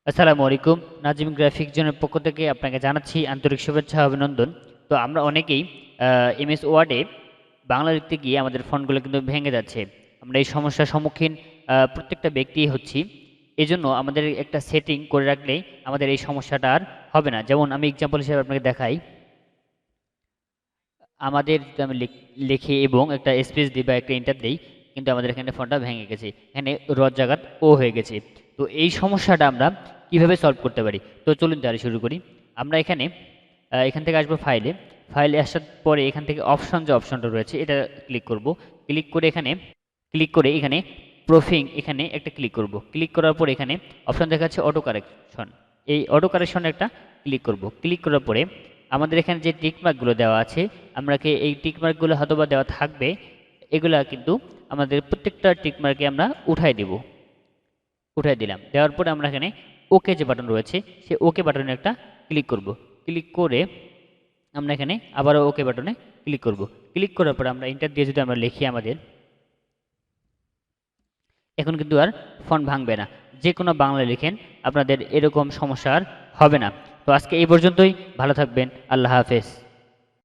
আসসালামু আলাইকুম। নাজিম গ্রাফিক্স জোনের পক্ষ থেকে আপনাকে জানাচ্ছি আন্তরিক শুভেচ্ছা ও অভিনন্দন। তো আমরা অনেকেই এমএস ওয়ার্ডে বাংলা লিখতে গিয়ে আমাদের ফন্টগুলো কিন্তু ভেঙে যাচ্ছে। আমরা এই সমস্যার সম্মুখীন প্রত্যেকটা ব্যক্তিই হচ্ছি। এজন্য আমাদের একটা সেটিং করে রাখলেই আমাদের এই সমস্যাটা আর হবে না। যেমন আমি এক্সাম্পল হিসেবে আপনাকে দেখাই। আমাদের যদি আমি লিখি এবং একটা স্পেস দিই বা একটা এন্টার দিই, কিন্তু আমাদের এখানে ফন্টটা ভেঙে গেছে, এখানে জায়গাত ও হয়ে গেছে। তো এই সমস্যাটা আমরা কিভাবে সলভ করতে পারি? তো চলুন তাহলে শুরু করি। আমরা এখান থেকে আসবো ফাইলে। ফাইলে আসার পরে এখান থেকে অপশন, যে অপশনটা রয়েছে এটা ক্লিক করব। ক্লিক করে এখানে প্রোফিং এখানে একটা ক্লিক করব। ক্লিক করার পর এখানে অপশন দেখাচ্ছে অটো কারেকশন। এই অটো কারেকশনে একটা ক্লিক করব। ক্লিক করার পরে আমাদের এখানে যে টিকমার্কগুলো দেওয়া আছে, আমরাকে এই টিকমার্কগুলো হয়তোবা দেওয়া থাকবে, এগুলা কিন্তু আমাদের প্রত্যেকটা টিকমার্কে আমরা উঠাই দিলাম। দেওয়ার পরে আমরা এখানে ওকে যে বাটন রয়েছে, সে ওকে বাটনে একটা ক্লিক করব। ক্লিক করে আমরা এখানে আবারও ওকে বাটনে ক্লিক করব। ক্লিক করার পর আমরা এন্টার দিয়ে যদি আমরা লিখি আমাদের, এখন কিন্তু আর ফন্ট ভাঙবে না। যে কোনো বাংলা লিখেন, আপনাদের এরকম সমস্যা আর হবে না। তো আজকে এই পর্যন্তই। ভালো থাকবেন। আল্লাহ হাফেজ।